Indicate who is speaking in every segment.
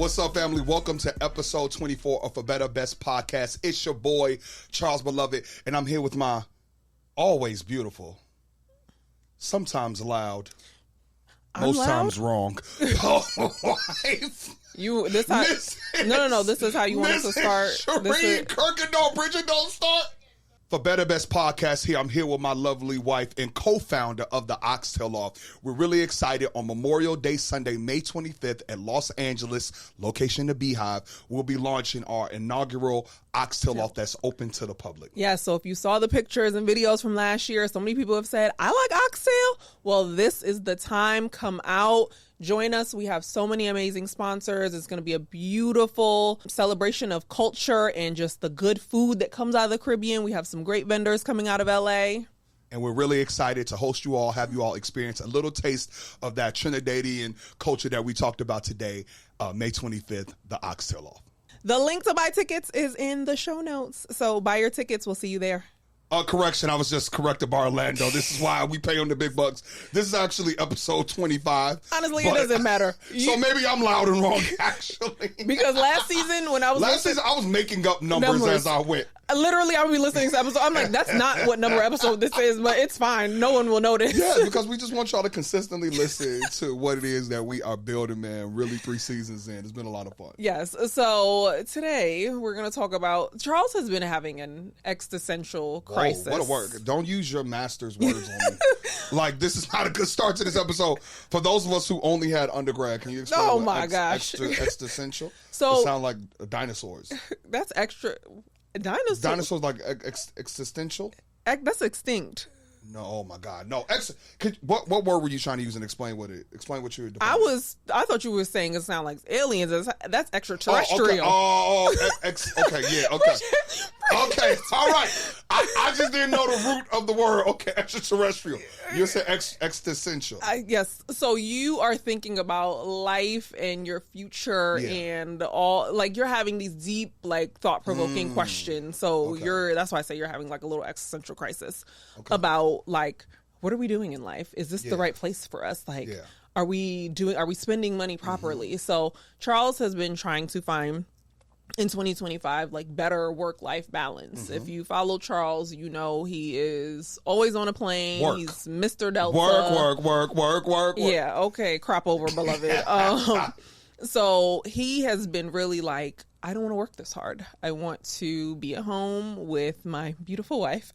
Speaker 1: What's up, family? Welcome to episode 24 of A Better Best Podcast. It's your boy, Charles Beloved, and I'm here with my always beautiful, sometimes loud, most times wrong, wife.
Speaker 2: This is how you want us to start.
Speaker 1: Shireen, Kirkendall, Bridget, don't start. For Better Best Podcast here, I'm here with my lovely wife and co-founder of the Oxtail Off. We're really excited. On Memorial Day Sunday, May 25th at Los Angeles, location the Beehive, we'll be launching our inaugural Oxtail Off that's open to the public.
Speaker 2: Yeah, so if you saw the pictures and videos from last year, so many people have said, I like oxtail. Well, this is the time. Come out. Join us. We have so many amazing sponsors. It's going to be a beautiful celebration of culture and just the good food that comes out of the Caribbean. We have some great vendors coming out of LA.
Speaker 1: And we're really excited to host you all, have you all experience a little taste of that Trinidadian culture that we talked about today, May 25th, the Oxtail Off.
Speaker 2: The link to buy tickets is in the show notes. So buy your tickets. We'll see you there.
Speaker 1: Correction, I was just corrected by Orlando. This is why we pay on the big bucks. This is actually episode 25.
Speaker 2: Honestly, it doesn't matter.
Speaker 1: So maybe I'm loud and wrong, actually.
Speaker 2: Because last season, when I was
Speaker 1: I was making up numbers as I went.
Speaker 2: Literally, I would be listening to this episode. I'm like, that's not what number episode this is, but it's fine. No one will notice.
Speaker 1: Yeah, because we just want y'all to consistently listen to what it is that we are building, man. Really 3 seasons in. It's been a lot of fun.
Speaker 2: Yes. So today, we're going to talk about, Charles has been having an existential crisis.
Speaker 1: What a word. Don't use your master's words on me. Like, this is not a good start to this episode. For those of us who only had undergrad, can you explain existential? So, it sound like dinosaurs.
Speaker 2: That's extra...
Speaker 1: Dinosaurs like existential?
Speaker 2: That's extinct.
Speaker 1: No, oh my God, no. What word were you trying to use and explain what you were defining?
Speaker 2: I thought you were saying it sound like aliens. That's extraterrestrial.
Speaker 1: Okay, yeah, okay. Okay, all right. I just didn't know the root of the word. Okay, extraterrestrial. You said existential.
Speaker 2: Yes. So you are thinking about life and your future and all, like you're having these deep, like thought-provoking questions. So that's why I say you're having like a little existential crisis about like, what are we doing in life? Is this the right place for us? Like, are we spending money properly? So Charles has been trying to find in 2025, like better work-life balance. If you follow Charles, you know he is always on a plane. He's Mr. Delta.
Speaker 1: Work.
Speaker 2: Yeah, okay, crop over, beloved. So he has been really like, I don't want to work this hard. I want to be at home with my beautiful wife.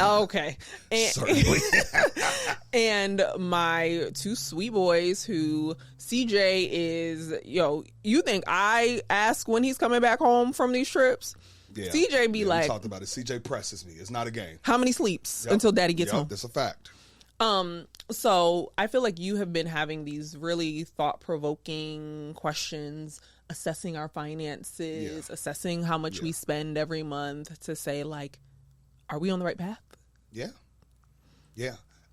Speaker 2: Okay.
Speaker 1: Certainly.
Speaker 2: And my 2 sweet boys who CJ is, you think I ask when he's coming back home from these trips?
Speaker 1: Yeah.
Speaker 2: CJ be like,
Speaker 1: we talked about it. CJ presses me. It's not a game.
Speaker 2: How many sleeps until daddy gets home?
Speaker 1: That's a fact.
Speaker 2: So I feel like you have been having these really thought-provoking questions, assessing our finances, assessing how much we spend every month to say, like, are we on the right path? Yeah.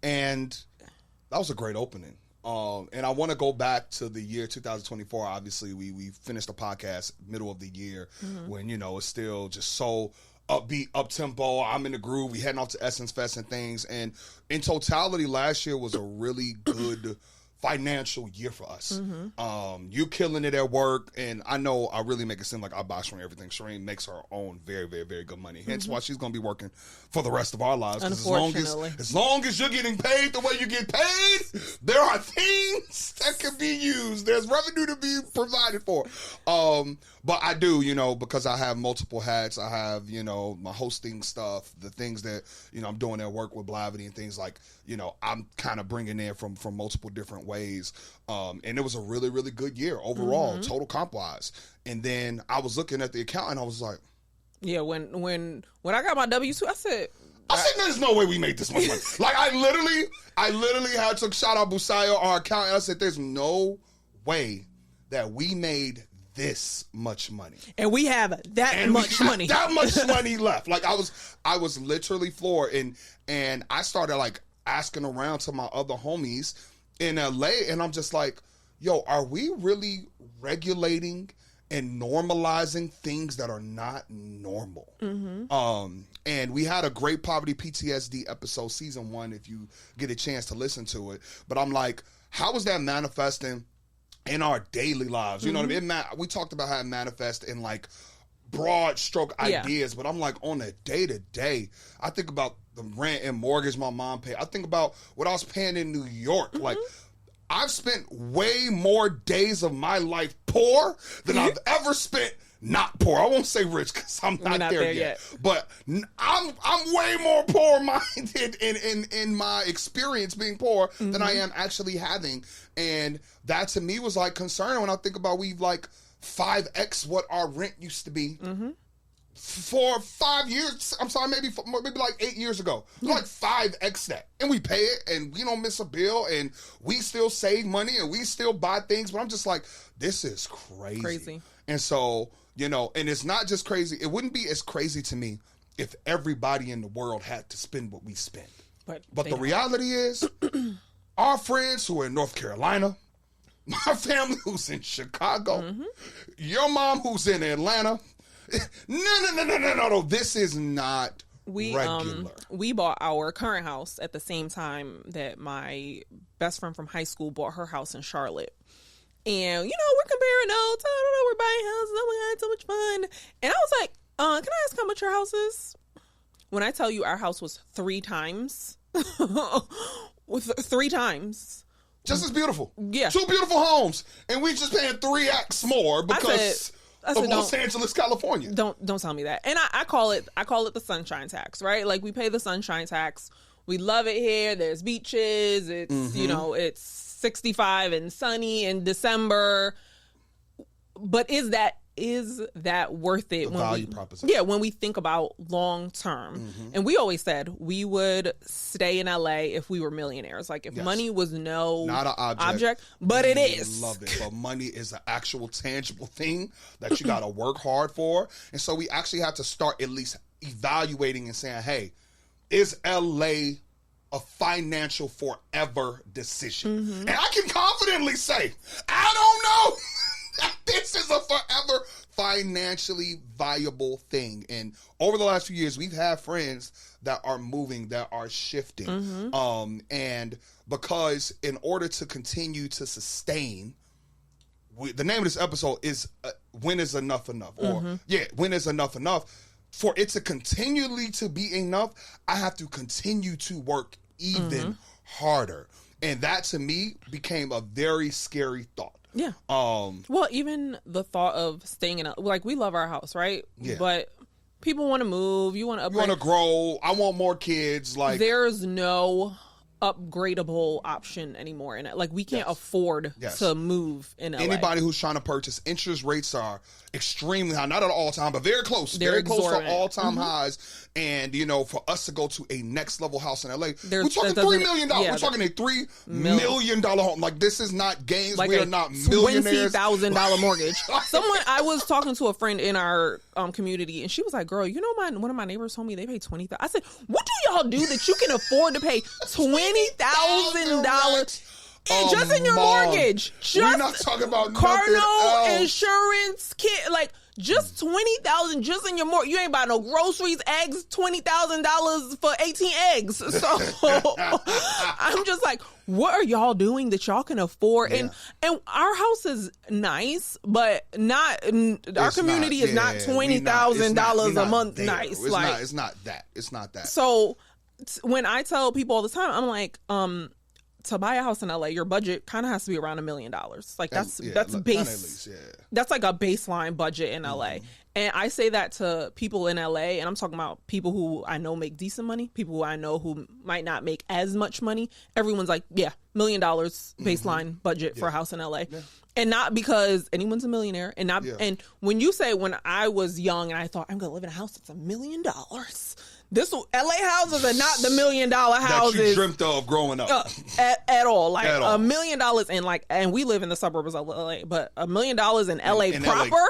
Speaker 2: And that was a great opening. And I want to go back to the year 2024. Obviously, we finished the podcast middle of the year when, it's still just so upbeat, up-tempo. I'm in the groove. We heading off to Essence Fest and things. And in totality, last year was a really good financial year for us. You killing it at work, and I know I really make it seem like I buy Shireen everything. Shireen makes her own very, very, very good money. Hence why she's going to be working for the rest of our lives. Unfortunately.
Speaker 1: As long as you're getting paid the way you get paid, there are things that can be used. There's revenue to be provided for. But I do, because I have multiple hats. I have, my hosting stuff, the things that, I'm doing at work with Blavity and things like, I'm kind of bringing in from multiple different ways. And it was a really, really good year overall, total comp wise. And then I was looking at the account and I was like,
Speaker 2: yeah, when I got my W-2, I said,
Speaker 1: there's no way we made this much money. Like I literally had to shout out Busayo, our accountant. And I said, there's no way that we made this much money.
Speaker 2: And we have that much money.
Speaker 1: That much money left. Like I was literally floored. And I started like asking around to my other homies in LA, and I'm just like, yo, are we really regulating and normalizing things that are not normal? And we had a great poverty PTSD episode, season 1, if you get a chance to listen to it. But I'm like, how is that manifesting in our daily lives. You know what I mean? We talked about how it manifests in like broad stroke ideas, but I'm like on a day to day, I think about the rent and mortgage my mom paid. I think about what I was paying in New York. Like, I've spent way more days of my life poor than I've ever spent not poor. I won't say rich because I'm not there yet. But I'm way more poor-minded in my experience being poor than I am actually having. And that to me was like concerning when I think about we've like 5x what our rent used to be. For 5 years, I'm sorry, maybe like 8 years ago. Like 5x that. And we pay it and we don't miss a bill and we still save money and we still buy things. But I'm just like, this is crazy. And so, you know, and it's not just crazy. It wouldn't be as crazy to me if everybody in the world had to spend what we spend. But the reality is, our friends who are in North Carolina, my family who's in Chicago, your mom who's in Atlanta, no. This is not regular.
Speaker 2: We bought our current house at the same time that my best friend from high school bought her house in Charlotte. And, you know, we're comparing notes. I don't know, we're buying houses. Oh my God, so much fun. And I was like, can I ask how much your house is? When I tell you our house was 3 times, 3 times.
Speaker 1: Just as beautiful.
Speaker 2: Yeah.
Speaker 1: 2 beautiful homes. And we just paying 3x more because of Los Angeles, California.
Speaker 2: Don't tell me that. And I call it the sunshine tax, right? Like, we pay the sunshine tax. We love it here. There's beaches. It's, you know, it's 65 and sunny in December. But is that worth it?
Speaker 1: The value proposition.
Speaker 2: Yeah, when we think about long term. And we always said we would stay in LA if we were millionaires. Like, if money was not an object, but it is.
Speaker 1: Love it. But money is an actual tangible thing that you got to work hard for. And so we actually have to start at least evaluating and saying, hey, is LA a financial forever decision? And I can confidently say, I don't know. This is a forever financially viable thing. And over the last few years, we've had friends that are moving, that are shifting. And because in order to continue to sustain, the name of this episode is When Is Enough Enough? Or, when is enough enough? For it to continually to be enough, I have to continue to work even harder. And that to me became a very scary thought.
Speaker 2: Yeah. Well, even the thought of staying in like, we love our house, right?
Speaker 1: Yeah.
Speaker 2: But people want to move. You want to upgrade.
Speaker 1: You want to grow. I want more kids. Like,
Speaker 2: there's no upgradable option anymore in it. Like, we can't afford to move in LA.
Speaker 1: Anybody who's trying to purchase, interest rates are extremely high. Not at all time, but very close.
Speaker 2: They're
Speaker 1: very close
Speaker 2: exorbitant.
Speaker 1: to all time highs. And, you know, for us to go to a next level house in LA, we're talking $3 million. We're talking a $3 million home. Like, this is not games. Like, we are not millionaires.
Speaker 2: $20,000 mortgage. I was talking to a friend in our community, and she was like, girl, you know, one of my neighbors told me they pay $20,000. I said, what do y'all do that you can afford to pay $20,000 just in your mortgage?
Speaker 1: We're not talking about
Speaker 2: car
Speaker 1: nothing
Speaker 2: note,
Speaker 1: else.
Speaker 2: Insurance, like, just $20,000 just in your mortgage. You ain't buy no groceries, eggs, $20,000 for 18 eggs. So I'm just like, what are y'all doing that y'all can afford? And our house is nice, but not our community is not $20,000 a month nice.
Speaker 1: It's not that.
Speaker 2: So when I tell people all the time, I'm like, to buy a house in LA, your budget kind of has to be around $1 million. Like, that's base. That's like a baseline budget in LA. And I say that to people in LA, and I'm talking about people who I know make decent money, people who I know who might not make as much money. Everyone's like, $1 million baseline budget for a house in LA. And not because anyone's a millionaire. And not and when you say, when I was young and I thought, I'm going to live in a house that's $1 million. This LA houses are not the $1 million houses
Speaker 1: that you dreamt of growing up
Speaker 2: at all. Like, $1 million in, like, and we live in the suburbs of LA, but $1 million in LA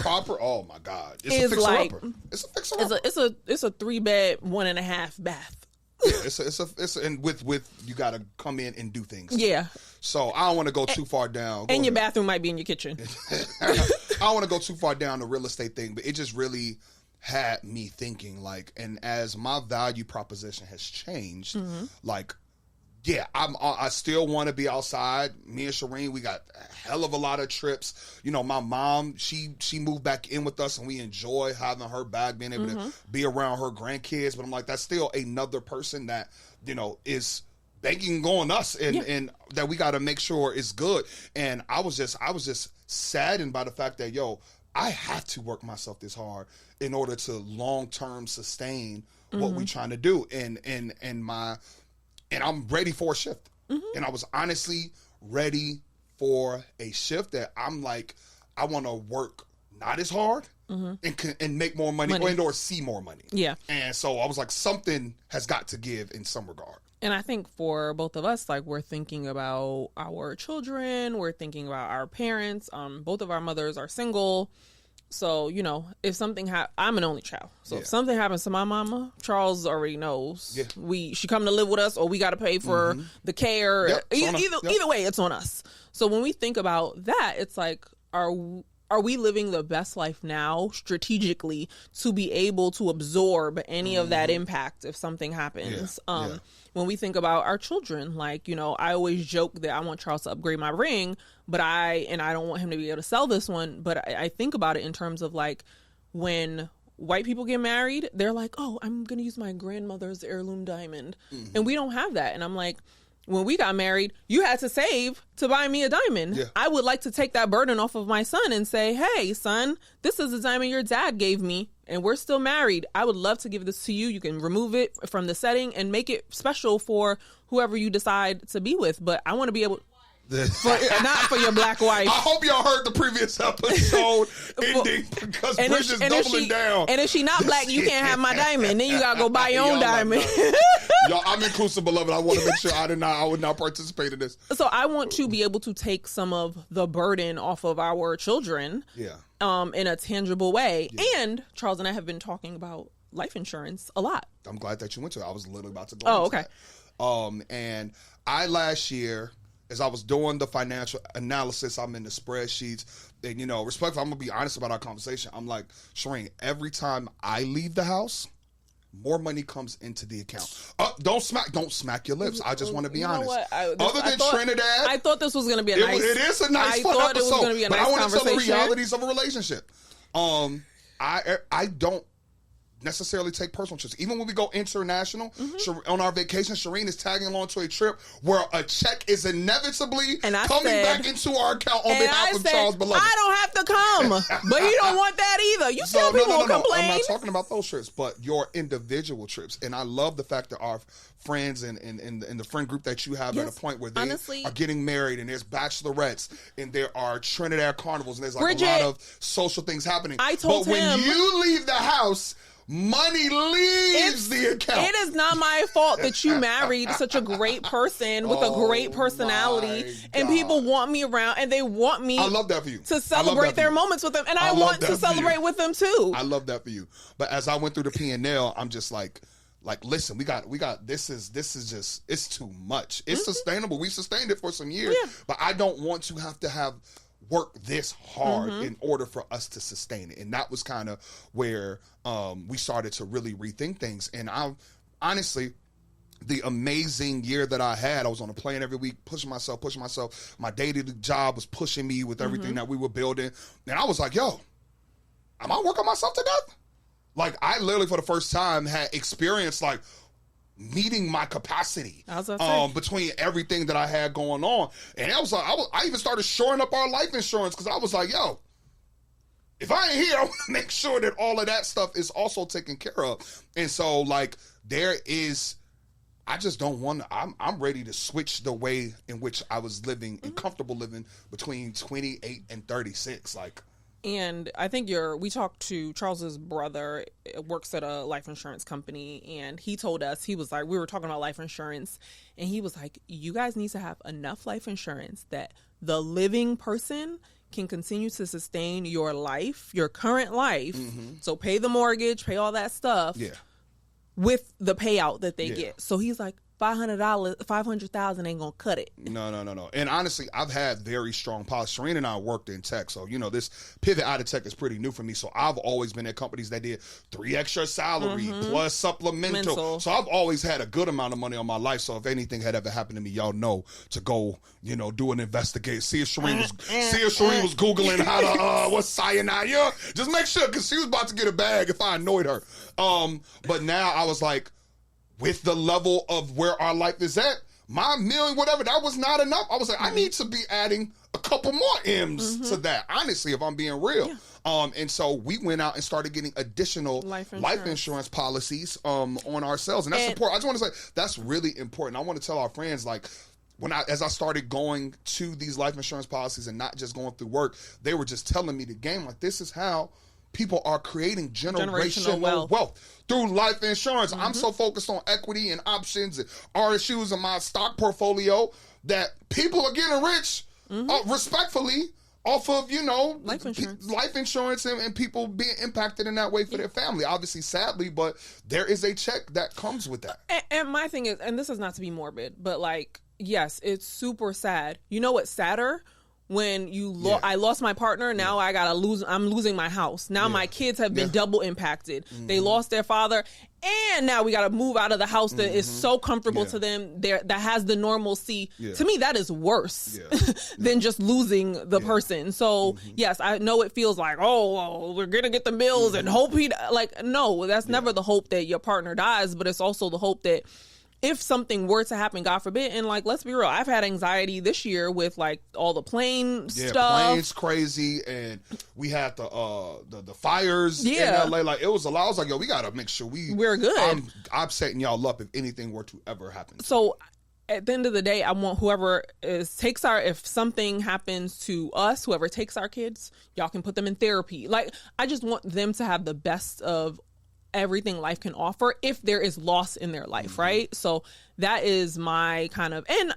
Speaker 2: proper. Oh my God, it's a fixer-upper. It's a fixer-upper. It's a 3-bed, 1.5 bath.
Speaker 1: It's and with you got to come in and do things.
Speaker 2: Yeah.
Speaker 1: So I don't want to go too far down.
Speaker 2: And your bathroom might be in your kitchen.
Speaker 1: I don't want to go too far down the real estate thing, but it just really had me thinking, like, and as my value proposition has changed, like, yeah, I still want to be outside. Me and Shireen, we got a hell of a lot of trips. You know, my mom, she moved back in with us, and we enjoy having her back, being able to be around her grandkids. But I'm like, that's still another person that, you know, is banking on us, and that we got to make sure is good. And I was just saddened by the fact that, yo, I have to work myself this hard in order to long-term sustain what we're trying to do. And I'm ready for a shift. And I was honestly ready for a shift that I'm like, I want to work not as hard and make more money. Or see more money. Yeah. And so I was like, something has got to give in some regard.
Speaker 2: And I think for both of us, like, we're thinking about our children, we're thinking about our parents. Both of our mothers are single. So, you know, if something I'm an only child. So if something happens to my mama, Charles already knows. Yeah. She come to live with us, or we got to pay for the care. Yep, either way, it's on us. So when we think about that, it's like, are we living the best life now strategically to be able to absorb any of that impact if something happens? When we think about our children, like, you know, I always joke that I want Charles to upgrade my ring, but I don't want him to be able to sell this one. But I think about it in terms of, like, when white people get married, they're like, oh, I'm going to use my grandmother's heirloom diamond. And we don't have that. And I'm like, when we got married, you had to save to buy me a diamond. Yeah. I would like to take that burden off of my son and say, hey, son, this is the diamond your dad gave me, and we're still married. I would love to give this to you. You can remove it from the setting and make it special for whoever you decide to be with. But I want to be able... not for your black wife.
Speaker 1: I hope y'all heard the previous episode ending, because Bridget's doubling down.
Speaker 2: And if she not black, you can't have my diamond. Then you gotta go buy your own diamond.
Speaker 1: Y'all, I'm inclusive, beloved. I want to make sure I would not participate in this.
Speaker 2: So I want to be able to take some of the burden off of our children, in a tangible way. Yeah. And Charles and I have been talking about life insurance a lot.
Speaker 1: I'm glad that you went to it. I was literally about to go. That. And I last year, as I was doing the financial analysis, I'm in the spreadsheets, and, you know, respectfully, I'm going to be honest about our conversation. I'm like, Shireen, every time I leave the house, more money comes into the account. Don't smack your lips. I just want to be honest. Other than Trinidad,
Speaker 2: I thought this was going to be a nice.
Speaker 1: It is a nice fun episode. It was going to be a nice conversation. But I want to tell the realities of a relationship. I don't necessarily take personal trips. Even when we go international, on our vacation, Shireen is tagging along to a trip where a check is inevitably coming back into our account on behalf of Charles Beloved.
Speaker 2: I don't have to come, but you don't want that either. You still people will complain.
Speaker 1: I'm not talking about those trips, but your individual trips. And I love the fact that our friends and the friend group that you have at a point where they are getting married, and there's bachelorettes, and there are Trinidad carnivals, and there's like a lot of social things happening.
Speaker 2: But
Speaker 1: when you leave the house, money leaves the account.
Speaker 2: It is not my fault that you married such a great person with a great personality, and people want me around, and they want me.
Speaker 1: I love that for you.
Speaker 2: To celebrate their moments with them, and I want to celebrate with them too.
Speaker 1: I love that for you. But as I went through the P&L, I'm just like, listen, we got. This is just, it's too much. It's sustainable. We sustained it for some years, but I don't want to have work this hard in order for us to sustain it. And that was kind of where we started to really rethink things. And I honestly, the amazing year that I had, I was on a plane every week, pushing myself. My day-to-day job was pushing me with everything that we were building. And I was like, yo, am I working myself to death? Like, I literally for the first time had experienced like meeting my capacity between everything that I had going on. And I was like, I even started shoring up our life insurance, because I was like, yo, if I ain't here, I want to make sure that all of that stuff is also taken care of. And so, like, I just don't want to, I'm ready to switch the way in which I was living and comfortable living between 28 and 36. Like,
Speaker 2: and I think we talked to Charles's brother, works at a life insurance company, and he told us, he was like, we were talking about life insurance, and he was like, you guys need to have enough life insurance that the living person can continue to sustain your life, your current life. So pay the mortgage, pay all that stuff with the payout that they get. So he's like, $500,000 ain't gonna cut it.
Speaker 1: No. And honestly, I've had very strong policy. Shireen and I worked in tech, so this pivot out of tech is pretty new for me. So I've always been at companies that did 3 extra salary plus supplemental. So I've always had a good amount of money on my life. So if anything had ever happened to me, y'all know to go, do an investigate. See if Shireen was Googling how to what's cyanide. Just make sure, because she was about to get a bag if I annoyed her. But now I was like, with the level of where our life is at, my million, whatever, that was not enough. I was like, I need to be adding a couple more M's to that, honestly, if I'm being real. Yeah. And so we went out and started getting additional life insurance policies on ourselves. And that's important. I just want to say, that's really important. I want to tell our friends, like, as I started going to these life insurance policies and not just going through work, they were just telling me the game, like, this is how people are creating generational wealth through life insurance. I'm so focused on equity and options and RSUs in my stock portfolio that people are getting rich respectfully off of, life insurance and people being impacted in that way for their family. Obviously, sadly, but there is a check that comes with that.
Speaker 2: And my thing is, and this is not to be morbid, but like, yes, it's super sad. You know what's sadder? When I lost my partner, now I'm losing my house. Now my kids have been double impacted. They lost their father, and now we got to move out of the house that is so comfortable to them, that has the normalcy. To me, that is worse than just losing the person. So yes, I know it feels like, we're gonna get the bills and hope no, that's never the hope that your partner dies, but it's also the hope that if something were to happen, God forbid, and like, let's be real, I've had anxiety this year with like all the plane stuff.
Speaker 1: Yeah, planes crazy, and we had the fires in LA. Like, it was a lot. I was like, we gotta make sure we're good. I'm setting y'all up if anything were to ever happen.
Speaker 2: So at the end of the day, I want whoever if something happens to us, whoever takes our kids, y'all can put them in therapy. Like, I just want them to have the best of everything life can offer if there is loss in their life, right? So that is my kind of, and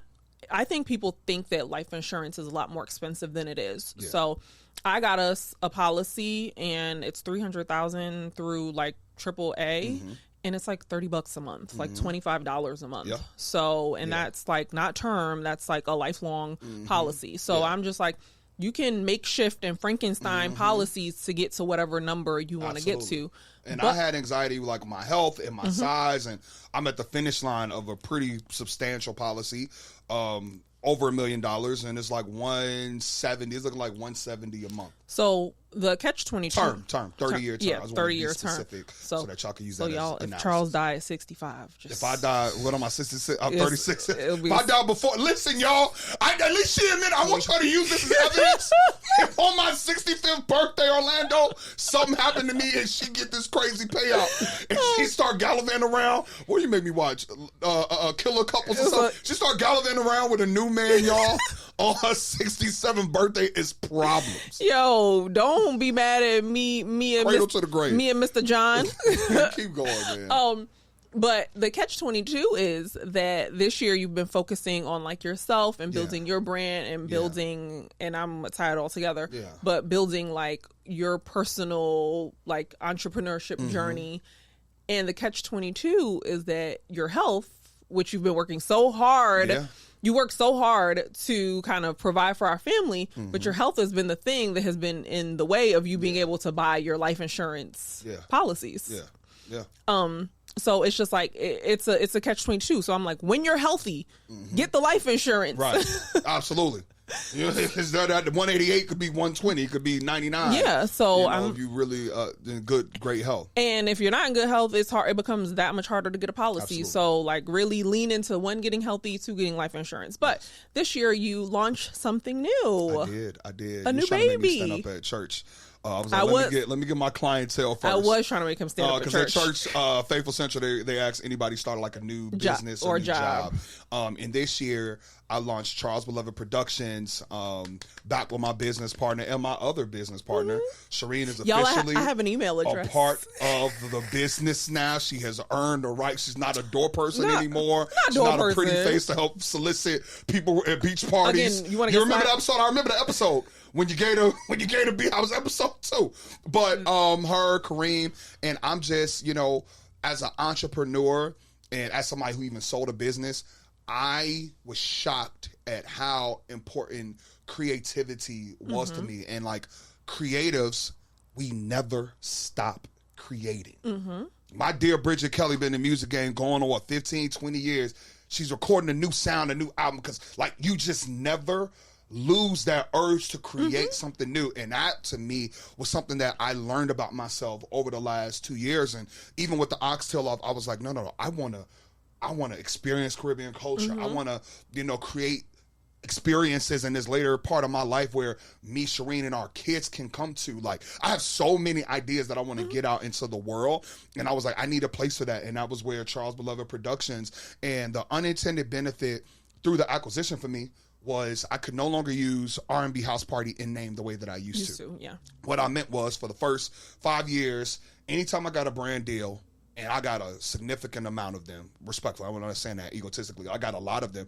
Speaker 2: I think people think that life insurance is a lot more expensive than it is. Yeah. So I got us a policy, and it's $300,000 through like AAA, and it's like $30 a month, like $25 a month. Yeah. So, and that's like not term, that's like a lifelong policy. So I'm just like, you can makeshift and Frankenstein policies to get to whatever number you want to get to.
Speaker 1: And I had anxiety with like my health and my size, and I'm at the finish line of a pretty substantial policy, over $1 million, and it's like 170. It's looking like 170 a month.
Speaker 2: So the catch-22
Speaker 1: term 30-year term.
Speaker 2: Yeah, 30-year term.
Speaker 1: So that y'all can use that. So y'all,
Speaker 2: if Charles died at 65,
Speaker 1: if I die, what am I? 66? I'm 36. If I die before, listen, y'all. At least she admitted. I want y'all to use this as evidence. If on my 65th birthday, Orlando, something happened to me and she get this crazy payout, and she start gallivanting around. What do you make me watch? Killer Couples or something. She start gallivanting around with a new man, y'all. On her 67th birthday is problems.
Speaker 2: Yo, don't be mad at me and
Speaker 1: Cradle to the grave.
Speaker 2: Me and Mr. John.
Speaker 1: Keep going, man.
Speaker 2: But the catch-22 is that this year you've been focusing on like yourself and building your brand and building, and I'm tie it all together, but building like your personal like entrepreneurship journey. And the catch-22 is that your health, which you've been working so hard, you work so hard to kind of provide for our family, but your health has been the thing that has been in the way of you being able to buy your life insurance policies. So it's just like, it's a catch-22. So I'm like, when you're healthy, get the life insurance.
Speaker 1: Right. Absolutely. Because that 188 could be 120, it could be 99.
Speaker 2: Yeah, so
Speaker 1: if you really in great health.
Speaker 2: And if you're not in good health, it's hard. It becomes that much harder to get a policy.
Speaker 1: Absolutely.
Speaker 2: So like, really lean into one, getting healthy, two, getting life insurance. But this year you launched something new.
Speaker 1: I did.
Speaker 2: A new baby.
Speaker 1: Make me stand up at church. I was like, let me get my clientele first.
Speaker 2: I was trying to make him stand up at church.
Speaker 1: Because at church, Faithful Central, they ask anybody started like a new business or job. And this year, I launched Charles Beloved Productions, back with my business partner and my other business partner. Shireen is officially
Speaker 2: I have an email address.
Speaker 1: A part of the business now. She has earned the right. She's not a door person anymore. She's not a pretty face to help solicit people at beach parties.
Speaker 2: Again, you
Speaker 1: remember the episode? I remember the episode. When you gave her beat, I was episode 2. But her, Kareem, and I'm just, as an entrepreneur, And as somebody who even sold a business, I was shocked at how important creativity was to me. And like creatives, we never stop creating. My dear Bridget Kelly been in the music game going on 15, 20 years. She's recording a new sound, a new album, because like you just never lose that urge to create something new. And that to me was something that I learned about myself over the last 2 years. And even with the oxtail off, I was like, no, I want to experience Caribbean culture. I want to, create experiences in this later part of my life where me, Shireen, and our kids can come to. Like, I have so many ideas that I want to get out into the world. And I was like, I need a place for that. And that was where Charles Beloved Productions, and the unintended benefit through the acquisition for me was I could no longer use R&B HouseParty in name the way that I used to. Yeah. What I meant was for the first 5 years, anytime I got a brand deal, and I got a significant amount of them, respectfully, I wouldn't understand that egotistically. I got a lot of them.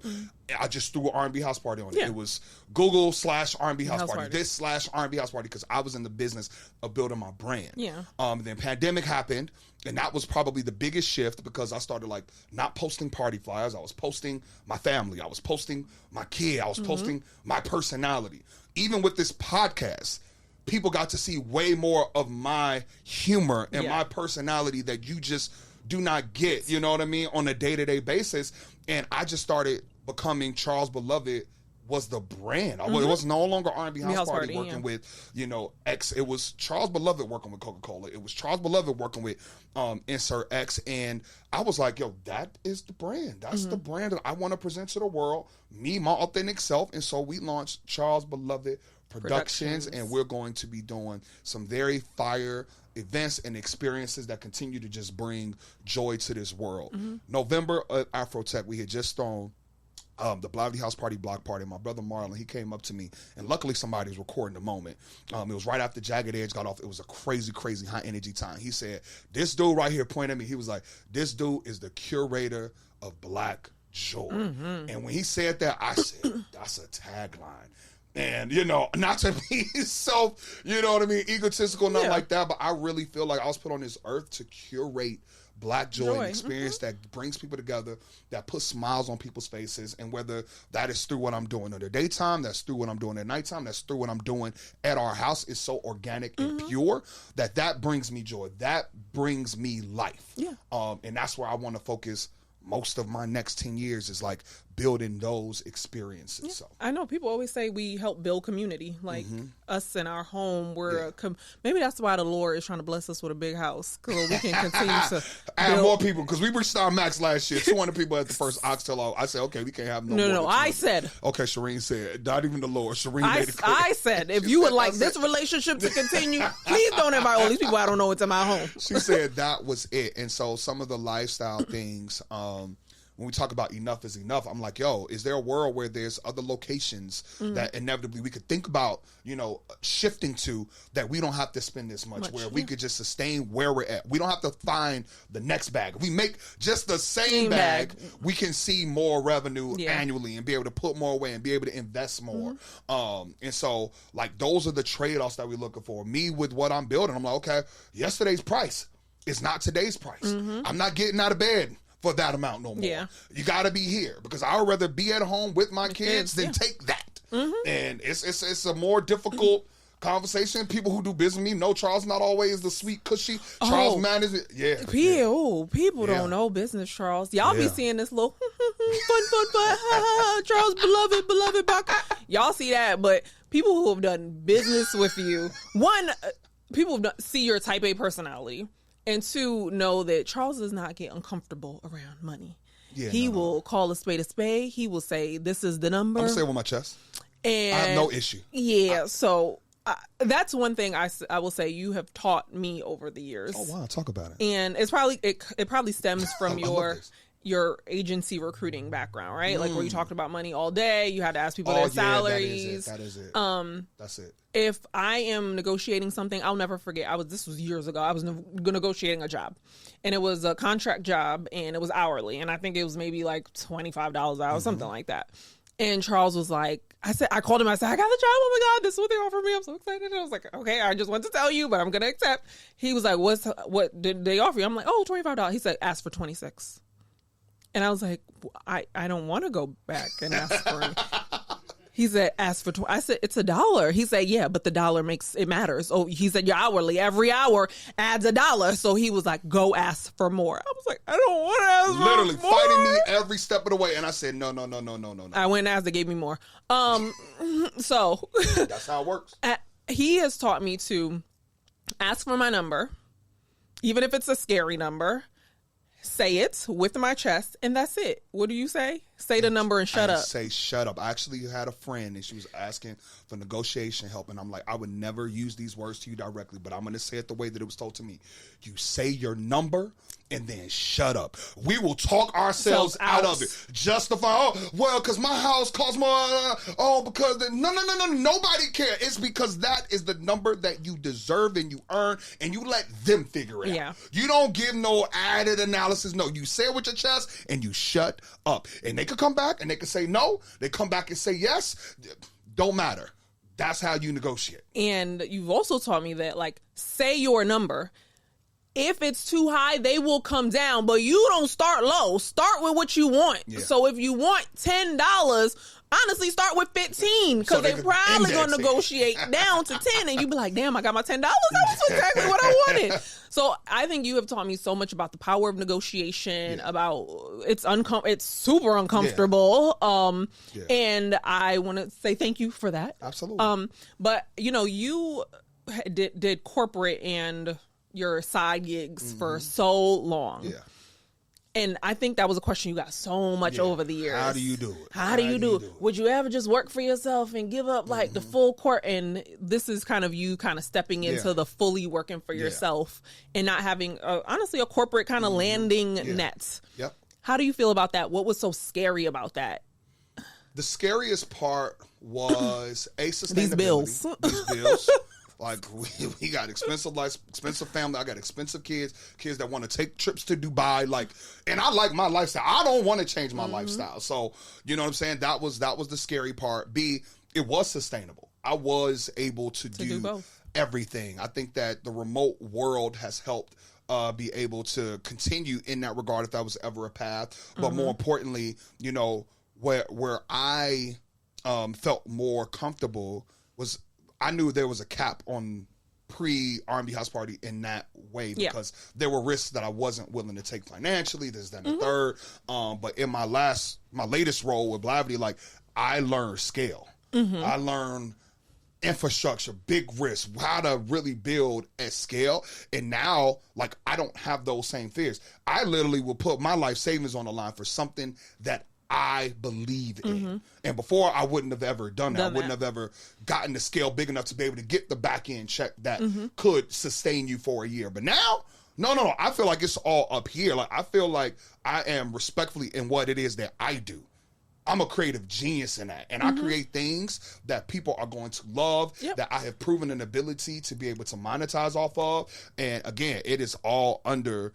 Speaker 1: I just threw an R&B HouseParty on it. It was Google /R&B HouseParty, this /R&B HouseParty, because I was in the business of building my brand. Then pandemic happened, and that was probably the biggest shift because I started like not posting party flyers. I was posting my family. I was posting my kid. I was posting my personality. Even with this podcast, people got to see way more of my humor and my personality that you just do not get, you know what I mean, on a day-to-day basis. And I just started becoming Charles Beloved was the brand. It was no longer R&B HouseParty working with, X. It was Charles Beloved working with Coca-Cola. It was Charles Beloved working with Insert X. And I was like, yo, that is the brand. That's the brand that I want to present to the world, me, my authentic self. And so we launched Charles Beloved Productions, and we're going to be doing some very fire events and experiences that continue to just bring joy to this world. November at AfroTech, we had just thrown the Lively House Party block party. My brother Marlon, he came up to me, and luckily somebody was recording the moment. It was right after Jagged Edge got off. It was a crazy, crazy high energy time. He said, this dude right here pointed at me. He was like, this dude is the curator of Black joy. And when he said that, I said, that's a tagline. And, not to be so, egotistical, nothing like that, but I really feel like I was put on this earth to curate Black joy and experience that brings people together, that puts smiles on people's faces. And whether that is through what I'm doing in the daytime, that's through what I'm doing at nighttime, that's through what I'm doing at our house, is so organic and pure that brings me joy. That brings me life. And that's where I want to focus most of my next 10 years, is like building those experiences. So
Speaker 2: I know people always say we help build community, like us in our home. We're maybe that's why the Lord is trying to bless us with a big house, because we can continue to
Speaker 1: add more people, because we reached our max last year. 200 people at the first oxtail. I said, okay, we can't have no.
Speaker 2: I said,
Speaker 1: okay, Shireen said, not even the Lord. Shireen made it clear.
Speaker 2: I said, if you would like this relationship to continue, please don't invite all these people I don't know into my home.
Speaker 1: She said that was it. And so some of the lifestyle things, when we talk about enough is enough, I'm like, yo, is there a world where there's other locations that inevitably we could think about, shifting to, that we don't have to spend this much where we could just sustain where we're at? We don't have to find the next bag. If we make just the same bag, we can see more revenue annually and be able to put more away and be able to invest more. And so, like, those are the trade-offs that we're looking for. Me, with what I'm building, I'm like, okay, yesterday's price is not today's price. I'm not getting out of bed for that amount no more. You got to be here, because I would rather be at home with my kids than take that. And it's a more difficult conversation. People who do business with me know Charles not always the sweet, cushy. Charles manages.
Speaker 2: People don't know business, Charles. Y'all be seeing this little fun, Charles beloved back. Y'all see that, but people who have done business with you, people see your type A personality. And two, know that Charles does not get uncomfortable around money. He will call a spade a spade. He will say, this is the number.
Speaker 1: I'm going to say it with my chest.
Speaker 2: And
Speaker 1: I have no issue.
Speaker 2: So that's one thing I will say you have taught me over the years.
Speaker 1: Oh, wow. Talk about it.
Speaker 2: And it's probably it probably stems from your agency recruiting background, right? Like where you talked about money all day. You had to ask people their salaries.
Speaker 1: That is it. That's it.
Speaker 2: If I am negotiating something, I'll never forget. This was years ago. I was negotiating a job, and it was a contract job, and it was hourly, and I think it was maybe like $25 an hour, something like that. And Charles was like, I called him. I said, I got the job. Oh my God, this is what they offered me. I'm so excited. And I was like, okay, I just want to tell you, but I'm gonna accept. He was like, what did they offer you? I'm like, oh, $25. He said, ask for 26. And I was like, I don't want to go back and ask for it. He said, ask for I said, it's $1. He said, yeah, but the dollar makes it matters. Oh, he said, your hourly, every hour adds $1. So he was like, go ask for more. I was like, I don't want to ask for more.
Speaker 1: Literally fighting me every step of the way. And I said, no.
Speaker 2: I went and asked, they gave me more. So
Speaker 1: that's how it works.
Speaker 2: He has taught me to ask for my number, even if it's a scary number. Say it with my chest, and that's it. What do you say? Say the number and shut up.
Speaker 1: Say shut up. I actually had a friend, and she was asking for negotiation help, and I'm like, I would never use these words to you directly, but I'm going to say it the way that it was told to me. You say your number, and then shut up. We will talk ourselves out of it. Justify, because my house costs more, because no, nobody cares. It's because that is the number that you deserve and you earn, and you let them figure it out. You don't give no added analysis. No, you say it with your chest, and you shut up. And they could come back, and they could say no. They come back and say yes. Don't matter. That's how you negotiate. And
Speaker 2: you've also taught me that, like, say your number. If it's too high, they will come down, but you don't start low. Start with what you want. Yeah. So if you want $10, honestly, start with 15 because they're probably going to negotiate down to 10, and you be like, damn, I got my $10. That was exactly what I wanted. So I think you have taught me so much about the power of negotiation, about it's super uncomfortable. And I want to say thank you for that.
Speaker 1: Absolutely.
Speaker 2: But you did corporate and your side gigs for so long. Yeah. And I think that was a question you got so much over the years.
Speaker 1: How do you do it?
Speaker 2: How do you do it? Would you ever just work for yourself and give up like the full court? And this is kind of you kind of stepping into the fully working for yourself and not having, honestly, a corporate kind of landing net.
Speaker 1: Yep.
Speaker 2: How do you feel about that? What was so scary about that?
Speaker 1: The scariest part was sustainability.
Speaker 2: These bills.
Speaker 1: Like, we got expensive life, expensive family. I got expensive kids that want to take trips to Dubai. Like, and I like my lifestyle. I don't want to change my lifestyle. So, you know what I'm saying? That was the scary part. B, it was sustainable. I was able to do both. Everything. I think that the remote world has helped be able to continue in that regard if that was ever a path. But more importantly, where I felt more comfortable was I knew there was a cap on pre-R&B HouseParty in that way because there were risks that I wasn't willing to take financially. There's then a third. But in my latest role with Blavity, like, I learned scale. I learned infrastructure, big risk, how to really build at scale. And now, like, I don't have those same fears. I literally will put my life savings on the line for something that I believe in. And before, I wouldn't have ever done that. I wouldn't have ever gotten the scale big enough to be able to get the back end check that could sustain you for a year. But now, no. I feel like it's all up here. Like, I feel like I am respectfully in what it is that I do. I'm a creative genius in that. And I create things that people are going to love, that I have proven an ability to be able to monetize off of. And again, it is all under,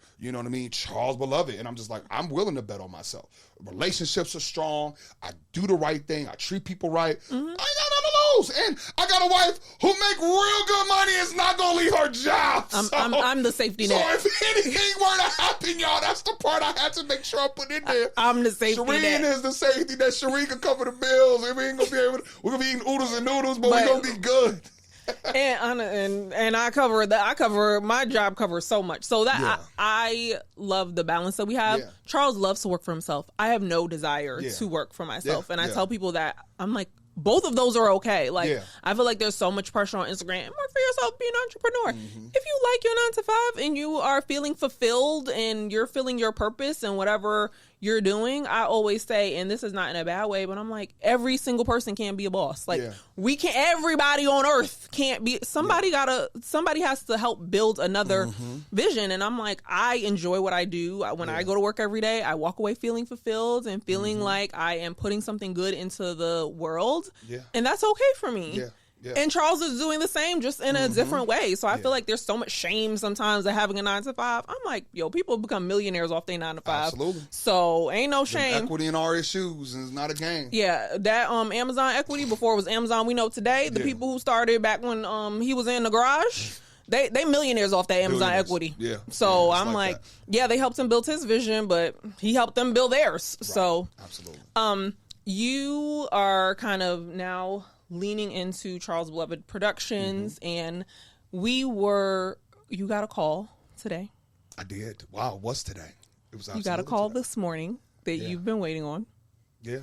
Speaker 1: Charles Beloved. And I'm just like, I'm willing to bet on myself. Relationships are strong. I do the right thing. I treat people right. I ain't got none of those. And I got a wife who make real good money and is not going to leave her job.
Speaker 2: I'm the safety net.
Speaker 1: So if anything were to happen, y'all, that's the part I had to make sure I put in there.
Speaker 2: I'm the safety
Speaker 1: Shireen
Speaker 2: net.
Speaker 1: Is the safety net. Shireen can cover the bills. We ain't gonna be able to, we're gonna be eating oodles and noodles, but we're gonna be good.
Speaker 2: and I cover my job covers so much. So that I love the balance that we have. Yeah. Charles loves to work for himself. I have no desire to work for myself. And I tell people that I'm like, both of those are okay. Like, I feel like there's so much pressure on Instagram. Work for yourself, be an entrepreneur. If you like your 9 to 5 and you are feeling fulfilled and you're feeling your purpose and whatever you're doing, I always say, and this is not in a bad way, but I'm like, every single person can be a boss. Like, we can't, everybody on earth can't be, somebody has to help build another vision. And I'm like, I enjoy what I do. When I go to work every day, I walk away feeling fulfilled and feeling like I am putting something good into the world. And that's okay for me. And Charles is doing the same, just in a different way. So I feel like there's so much shame sometimes of having a 9 to 5. I'm like, people become millionaires off their 9 to 5. Absolutely. So ain't no shame.
Speaker 1: Equity in our shoes, and it's not a game.
Speaker 2: Yeah, that Amazon equity before it was Amazon we know today. The people who started back when he was in the garage. they millionaires off that Amazon equity.
Speaker 1: Yeah.
Speaker 2: So I'm like yeah, they helped him build his vision, but he helped them build theirs. Right. So
Speaker 1: absolutely.
Speaker 2: You are kind of now leaning into Charles Beloved Productions, and you got a call today.
Speaker 1: I did. Wow, what's today? It was.
Speaker 2: You got a call this morning that you've been waiting on.
Speaker 1: Yeah.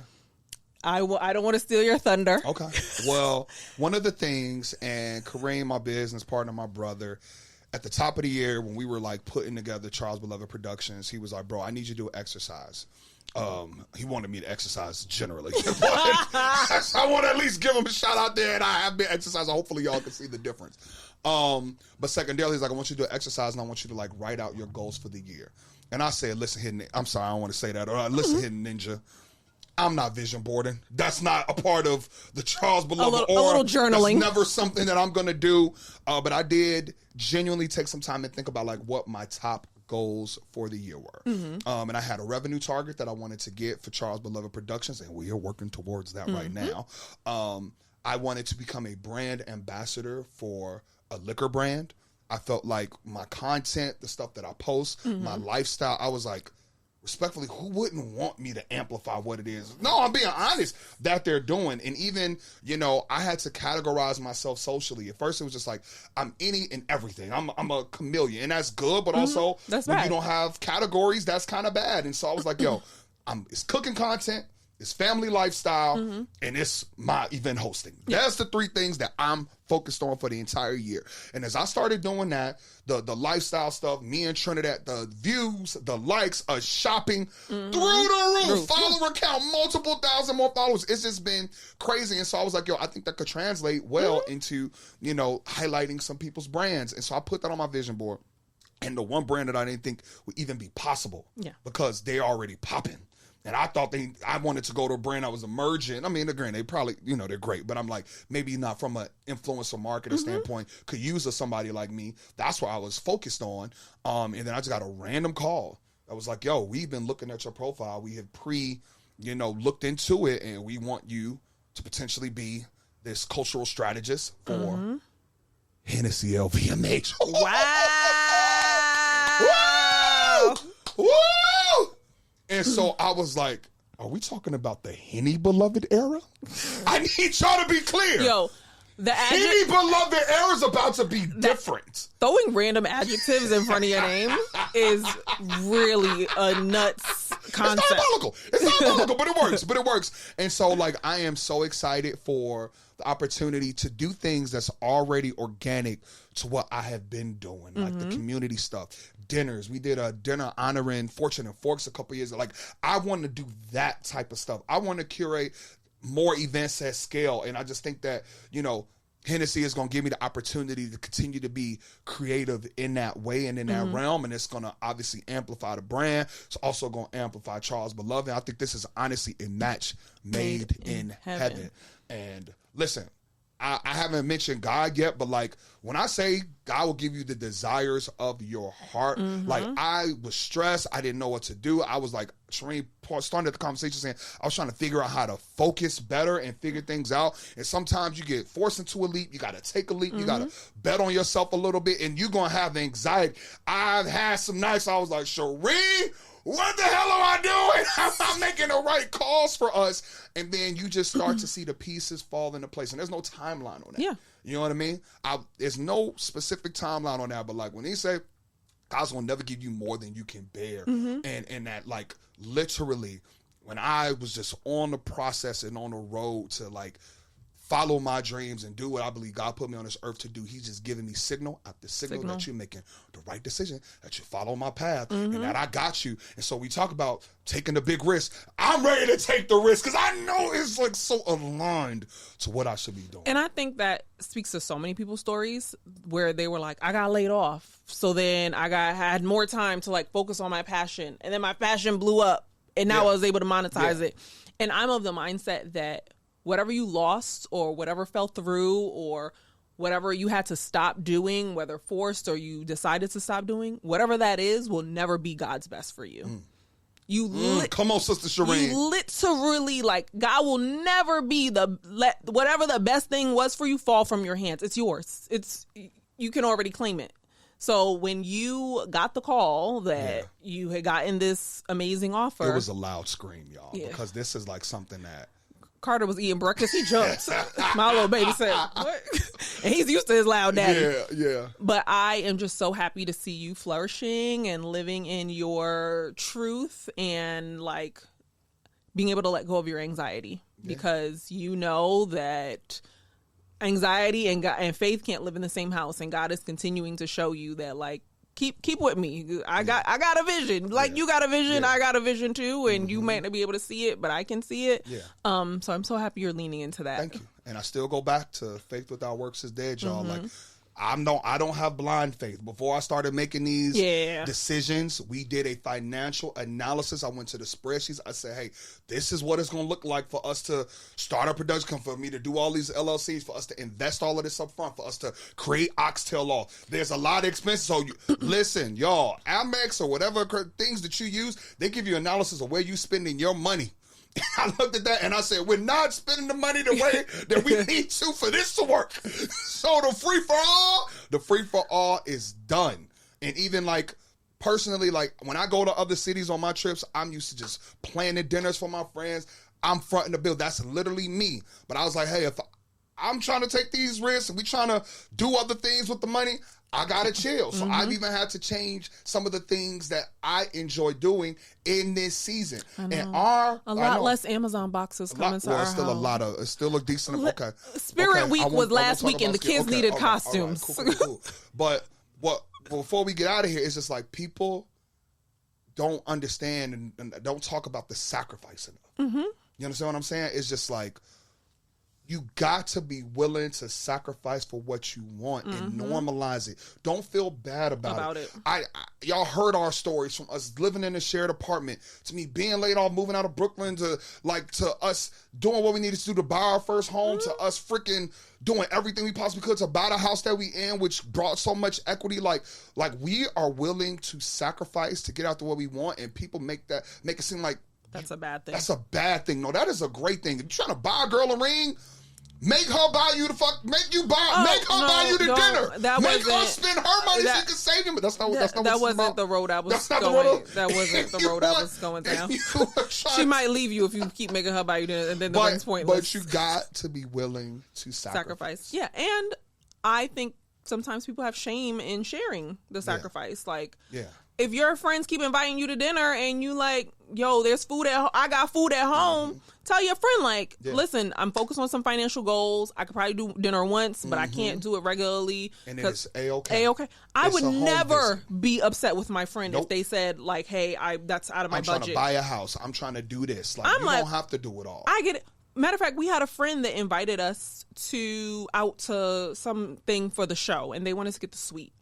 Speaker 2: I don't want to steal your thunder.
Speaker 1: Okay. Well, one of the things, and Kareem, my business partner, my brother, at the top of the year when we were like putting together Charles Beloved Productions, he was like, "Bro, I need you to do exercise." He wanted me to exercise generally. I want to at least give him a shout out there, and I have been exercising. Hopefully y'all can see the difference. But secondarily, he's like, I want you to do exercise, and I want you to like write out your goals for the year. And I said, listen, I'm sorry, I don't want to say that. Or listen, Hidden Ninja, I'm not vision boarding. That's not a part of the Charles Beloved
Speaker 2: a little journaling.
Speaker 1: That's never something that I'm going to do. But I did genuinely take some time and think about like what my top goals for the year were. And I had a revenue target that I wanted to get for Charles Beloved Productions, and we are working towards that right now. I wanted to become a brand ambassador for a liquor brand. I felt like my content, the stuff that I post, my lifestyle, I was like, respectfully, who wouldn't want me to amplify what it is? No, I'm being honest that they're doing. And even, I had to categorize myself socially. At first, it was just like, I'm any and everything. I'm a chameleon. And that's good, but also
Speaker 2: that's
Speaker 1: when
Speaker 2: bad.
Speaker 1: You don't have categories, that's kind of bad. And so I was like, yo, it's cooking content, it's family lifestyle, and it's my event hosting. That's the three things that I'm focused on for the entire year. And as I started doing that, the lifestyle stuff, me and Trinidad, the views, the likes, shopping through the roof, follower count, multiple thousand more followers. It's just been crazy. And so I was like, yo, I think that could translate well into, highlighting some people's brands. And so I put that on my vision board. And the one brand that I didn't think would even be possible because they already popping. And I thought I wanted to go to a brand that was emerging. I mean, again, they probably, they're great, but I'm like, maybe not from an influencer marketer standpoint, could use somebody like me. That's what I was focused on. And then I just got a random call. I was like, yo, we've been looking at your profile. We have looked into it, and we want you to potentially be this cultural strategist for Hennessy LVMH.
Speaker 2: Wow!
Speaker 1: Woo! And so I was like, are we talking about the Henny Beloved era? I need y'all to be clear.
Speaker 2: Yo, the
Speaker 1: Henny Beloved era is about to be different.
Speaker 2: Throwing random adjectives in front of your name is really a nuts concept.
Speaker 1: It's diabolical, but it works. And so like I am so excited for the opportunity to do things that's already organic to what I have been doing, like the community stuff. Dinners. We did a dinner honoring Fortune and Forks a couple years ago. Like, I want to do that type of stuff. I want to curate more events at scale. And I just think that, Hennessy is going to give me the opportunity to continue to be creative in that way and in that realm. And it's going to obviously amplify the brand. It's also going to amplify Charles Beloved. And I think this is honestly a match made in heaven. And listen, I haven't mentioned God yet, but like when I say God will give you the desires of your heart, like I was stressed. I didn't know what to do. I was like, Shireen started the conversation saying I was trying to figure out how to focus better and figure things out. And sometimes you get forced into a leap. You got to take a leap. You got to bet on yourself a little bit, and you're going to have anxiety. I've had some nights I was like, Shireen, what the hell am I doing? I'm not making the right calls for us. And then you just start to see the pieces fall into place. And there's no timeline on that.
Speaker 2: Yeah.
Speaker 1: You know what I mean? There's no specific timeline on that. But like when he say, God's going to never give you more than you can bear. And that like literally when I was just on the process and on the road to like follow my dreams and do what I believe God put me on this earth to do, he's just giving me signal after signal that you're making the right decision, that you follow my path, and that I got you. And so we talk about taking the big risk. I'm ready to take the risk because I know it's like so aligned to what I should be doing.
Speaker 2: And I think that speaks to so many people's stories where they were like, I got laid off. So then I had more time to like focus on my passion. And then my passion blew up and now I was able to monetize it. And I'm of the mindset that whatever you lost or whatever fell through or whatever you had to stop doing, whether forced or you decided to stop doing, whatever that is will never be God's best for you.
Speaker 1: Come on, Sister Shireen.
Speaker 2: You literally, like, God will never be whatever the best thing was for you fall from your hands. It's yours. you can already claim it. So when you got the call that you had gotten this amazing offer,
Speaker 1: it was a loud scream, y'all, because this is like something that
Speaker 2: Carter was eating breakfast. He jumped. My little baby said, "What?" And he's used to his loud daddy.
Speaker 1: Yeah.
Speaker 2: But I am just so happy to see you flourishing and living in your truth and like being able to let go of your anxiety because you know that anxiety and God, and faith can't live in the same house, and God is continuing to show you that like keep with me. I got a vision. Like you got a vision, I got a vision too, and you might not be able to see it, but I can see it. So I'm so happy you're leaning into that.
Speaker 1: Thank you. And I still go back to faith without works is dead, y'all. Like I don't have blind faith. Before I started making these decisions, we did a financial analysis. I went to the spreadsheets. I said, hey, this is what it's going to look like for us to start a production company, for me to do all these LLCs, for us to invest all of this up front, for us to create oxtail law. There's a lot of expenses. So listen, y'all, Amex or whatever things that you use, they give you analysis of where you spending your money. I looked at that and I said, we're not spending the money the way that we need to for this to work. So the free for all is done. And even like personally, like when I go to other cities on my trips, I'm used to just planning dinners for my friends. I'm fronting the bill. That's literally me. But I was like, hey, if I'm trying to take these risks and we trying to do other things with the money, I gotta chill. So I've even had to change some of the things that I enjoy doing in this season. And
Speaker 2: a lot less Amazon boxes coming to our house.
Speaker 1: It's still a decent. Okay.
Speaker 2: Spirit Week was last week, and the kids needed costumes.
Speaker 1: All right, cool. But before we get out of here, it's just like people don't understand and don't talk about the sacrifice enough. You understand what I'm saying? It's just like, you got to be willing to sacrifice for what you want and normalize it. Don't feel bad about it. Y'all heard our stories from us living in a shared apartment to me being laid off, moving out of Brooklyn to us doing what we needed to do to buy our first home to us freaking doing everything we possibly could to buy the house that we in, which brought so much equity. Like we are willing to sacrifice to get out to what we want, and people make it seem like
Speaker 2: that's a bad thing.
Speaker 1: That's a bad thing. No, that is a great thing. If you're trying to buy a girl a ring, make her buy you buy you the dinner. Make her spend her money so you can save him. But that's not
Speaker 2: that wasn't the road I was going. That wasn't the road I was going down. She might leave you if you keep making her buy you dinner, and then the ring's pointless.
Speaker 1: But you got to be willing to sacrifice.
Speaker 2: Yeah, and I think sometimes people have shame in sharing the sacrifice. If your friends keep inviting you to dinner and you like, yo, there's food I got food at home, tell your friend listen, I'm focused on some financial goals. I could probably do dinner once, but I can't do it regularly.
Speaker 1: And it is A-okay.
Speaker 2: I would never be upset with my friend if they said like, hey, that's out of my budget.
Speaker 1: I'm trying to buy a house. I'm trying to do this. You don't have to do it all.
Speaker 2: I get it. Matter of fact, we had a friend that invited us out to something for the show, and they wanted to get the suite.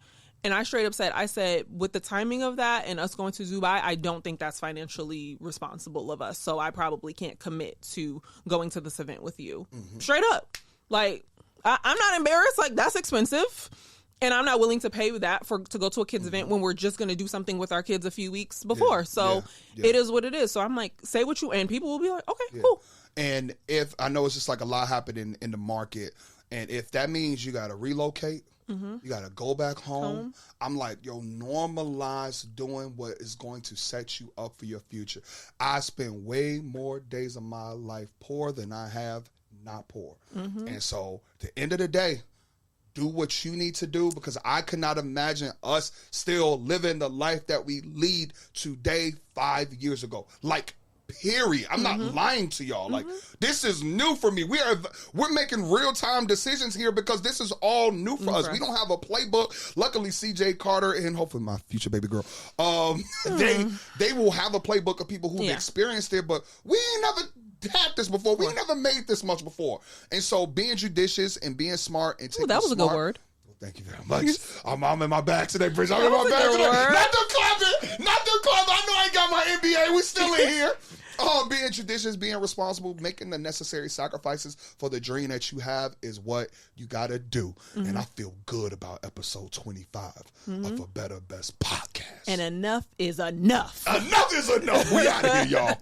Speaker 2: And I straight up said, with the timing of that and us going to Dubai, I don't think that's financially responsible of us. So I probably can't commit to going to this event with you. Straight up. Like, I'm not embarrassed. Like, that's expensive. And I'm not willing to pay that to go to a kid's event when we're just going to do something with our kids a few weeks before. It is what it is. So I'm like, say what you, and people will be like, okay, cool.
Speaker 1: And if, I know it's just like a lot happening in the market. And if that means you got to relocate, you got to go back home. I'm like, yo, normalize doing what is going to set you up for your future. I spend way more days of my life poor than I have not poor. And so at the end of the day, do what you need to do, because I could not imagine us still living the life that we lead today 5 years ago. Like, period. I'm not lying to y'all. Like, this is new for me. We're making real-time decisions here because this is all new for us. We don't have a playbook. Luckily, CJ Carter and hopefully my future baby girl, they will have a playbook of people who've experienced it, but we ain't never had this before. We never made this much before. And so being judicious and being smart and taking
Speaker 2: that was a good word.
Speaker 1: Thank you very much. I'm in my bag today, Bridge. I'm in my bag today. Not the clapping. I know I ain't got my NBA. We still in here. Being judicious, being responsible, making the necessary sacrifices for the dream that you have is what you got to do. And I feel good about episode 25 of A Better Best Podcast.
Speaker 2: And enough is enough.
Speaker 1: Enough is enough. We out of here, y'all.